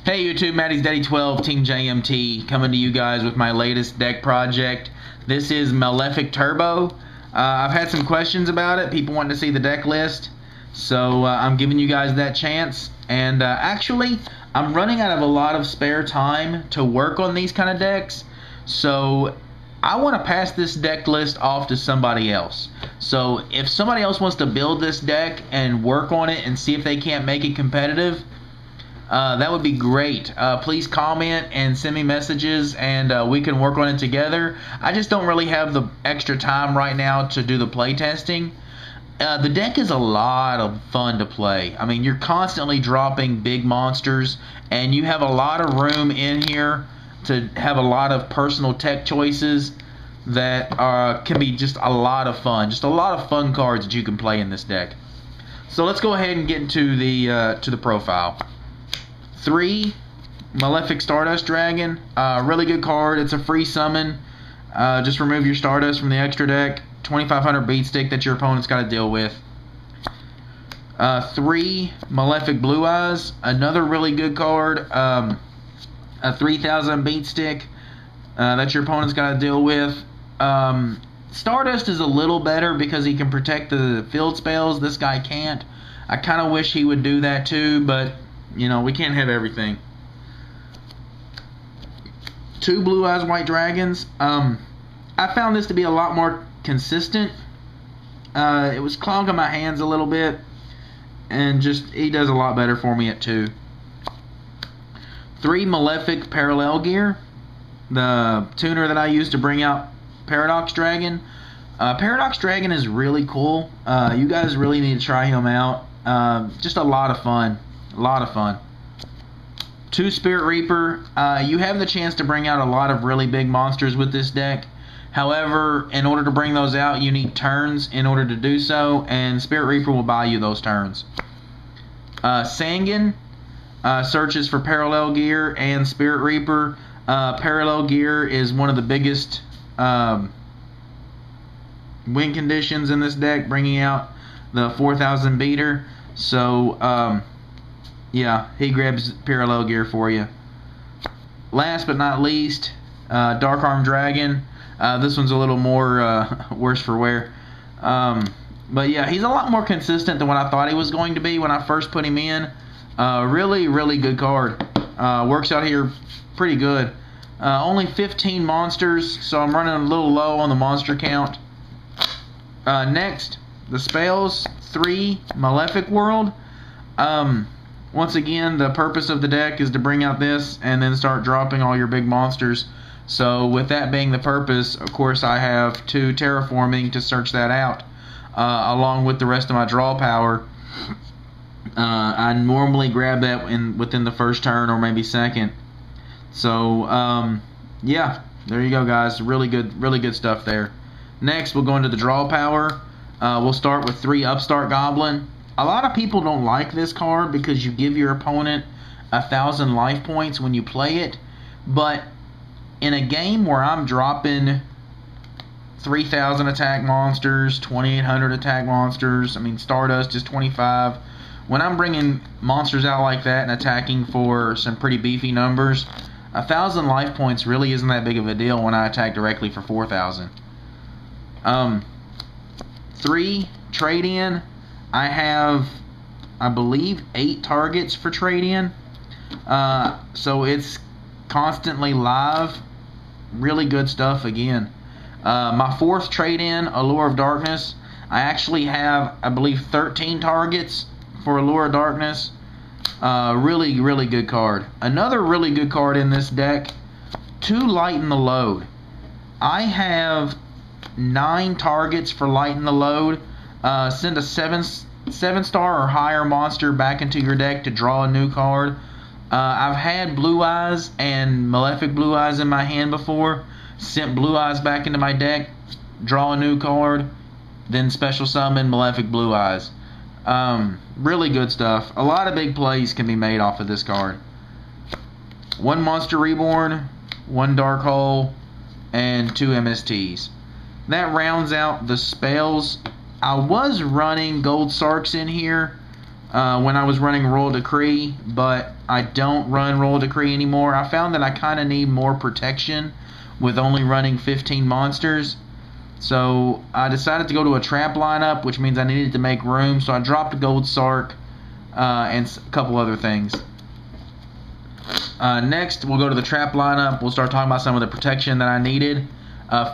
Hey YouTube, Maddie's Daddy 12, Team JMT, coming to you guys with my latest deck project. This is Malefic Turbo. I've had some questions about it, people wanting to see the deck list, so I'm giving you guys that chance. And actually, I'm running out of a lot of spare time to work on these kind of decks, so I want to pass this deck list off to somebody else. So if somebody else wants to build this deck and work on it and see if they can't make it competitive, that would be great. Please comment and send me messages, and we can work on it together. I just don't really have the extra time right now to do the play testing. The deck is a lot of fun to play. I mean, you're constantly dropping big monsters, and you have a lot of room in here to have a lot of personal tech choices that can be just a lot of fun. Just a lot of fun cards that you can play in this deck. So let's go ahead and get into the profile. 3, Malefic Stardust Dragon. Really good card. It's a free summon. Just remove your Stardust from the extra deck. 2500 beat stick that your opponent's got to deal with. 3, Malefic Blue Eyes. Another really good card. A 3000 beat stick that your opponent's got to deal with. Stardust is a little better because he can protect the field spells. This guy can't. I kind of wish he would do that too, but you know, we can't have everything. 2 Blue Eyes White Dragons. I found this to be a lot more consistent. It was clogging my hands a little bit, and just he does a lot better for me at 2. 3 Malefic Parallel Gear. The tuner that I used to bring out Paradox Dragon. Paradox Dragon is really cool. You guys really need to try him out. Just a lot of fun. A lot of fun. 2 Spirit Reaper. You have the chance to bring out a lot of really big monsters with this deck. However, in order to bring those out, you need turns in order to do so, and Spirit Reaper will buy you those turns. Sangan searches for Parallel Gear and Spirit Reaper. Parallel Gear is one of the biggest win conditions in this deck, bringing out the 4000 beater. So, yeah, he grabs Parallel Gear for you. Last but not least, Dark Arm Dragon. This one's a little more worse for wear. But yeah, he's a lot more consistent than what I thought he was going to be when I first put him in. Really, really good card. Works out here pretty good. Only 15 monsters, so I'm running a little low on the monster count. Next, the spells. 3, Malefic World. Once again, the purpose of the deck is to bring out this and then start dropping all your big monsters. So with that being the purpose, of course I have 2 Terraforming to search that out, along with the rest of my draw power. I normally grab that within the first turn or maybe second. So yeah, there you go guys. Really good stuff there. Next we'll go into the draw power. We'll start with 3 Upstart Goblin. A lot of people don't like this card because you give your opponent 1000 life points when you play it, but in a game where I'm dropping 3000 attack monsters, 2800 attack monsters, I mean Stardust is 25. When I'm bringing monsters out like that and attacking for some pretty beefy numbers, 1000 life points really isn't that big of a deal when I attack directly for 4000. 3 Trade-In. I have, I believe, 8 targets for trade-in. So it's constantly live. Really good stuff again. My 4th trade-in, Allure of Darkness. I actually have, I believe, 13 targets for Allure of Darkness. Really good card. Another really good card in this deck, 2 Lighten the Load. I have 9 targets for Lighten the Load. Send a 7-star or higher monster back into your deck to draw a new card. I've had Blue Eyes and Malefic Blue Eyes in my hand before. Sent Blue Eyes back into my deck, draw a new card, then special summon Malefic Blue Eyes. Really good stuff. A lot of big plays can be made off of this card. 1 Monster Reborn, 1 Dark Hole, and 2 MSTs. That rounds out the spells. I was running Gold Sarks in here. when I was running Royal Decree, but I don't run Royal Decree anymore. I found that I kind of need more protection with only running 15 monsters. So I decided to go to a trap lineup, which means I needed to make room. So I dropped a Gold Sark and a couple other things. Next, we'll go to the trap lineup. We'll start talking about some of the protection that I needed.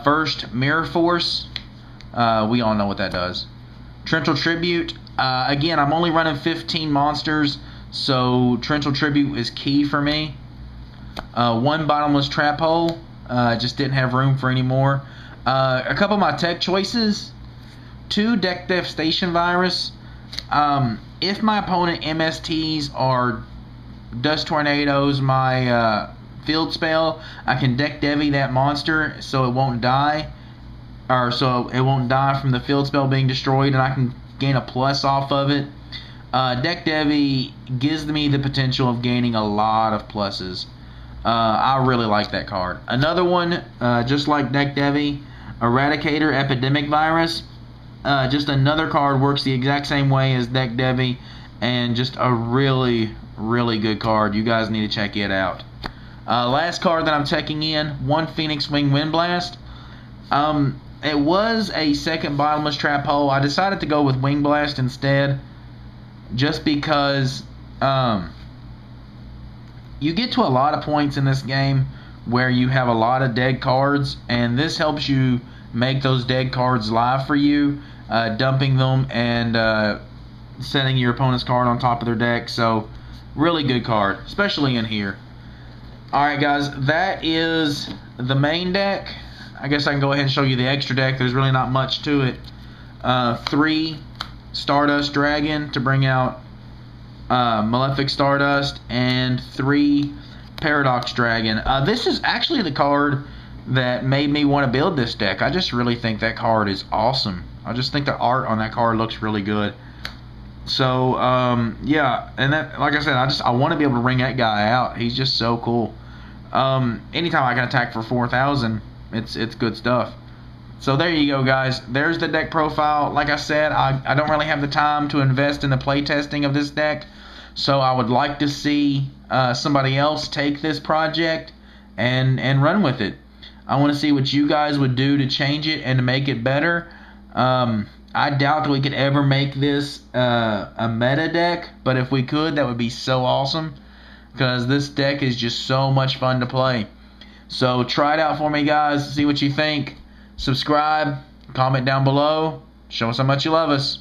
First, Mirror Force. We all know what that does. Torrential Tribute. Again, I'm only running 15 monsters, so Torrential Tribute is key for me. One Bottomless Trap Hole. Just didn't have room for any more. A couple of my tech choices. 2 Deck Devastation Virus. If my opponent MSTs are Dust Tornadoes, my field spell, I can Deck Devi that monster so it won't die. Or so it won't die from the field spell being destroyed, and I can gain a plus off of it. Deck Devi gives me the potential of gaining a lot of pluses. I really like that card. Another one, just like Deck Devi, Eradicator Epidemic Virus. Just another card, works the exact same way as Deck Devi, and just a really, really good card. You guys need to check it out. Last card that I'm checking in, 1 Phoenix Wing Wind Blast. It was a second Bottomless Trap Hole. I decided to go with Wing Blast instead, just because you get to a lot of points in this game where you have a lot of dead cards, and this helps you make those dead cards live for you, dumping them and setting your opponent's card on top of their deck. So really good card, especially in here. Alright guys, that is the main deck. I guess I can go ahead and show you the extra deck. There's really not much to it. 3 Stardust Dragon to bring out Malefic Stardust, and 3 Paradox Dragon. This is actually the card that made me want to build this deck. I just really think that card is awesome. I just think the art on that card looks really good. So yeah, and that, like I said, I want to be able to bring that guy out. He's just so cool. Anytime I can attack for 4,000, it's good stuff. So there you go, guys. There's the deck profile. Like I said, I don't really have the time to invest in the playtesting of this deck, so I would like to see somebody else take this project and run with it. I want to see what you guys would do to change it and to make it better. I doubt we could ever make this a meta deck, but if we could, that would be so awesome, because this deck is just so much fun to play. So try it out for me, guys. See what you think. Subscribe, comment down below, show us how much you love us.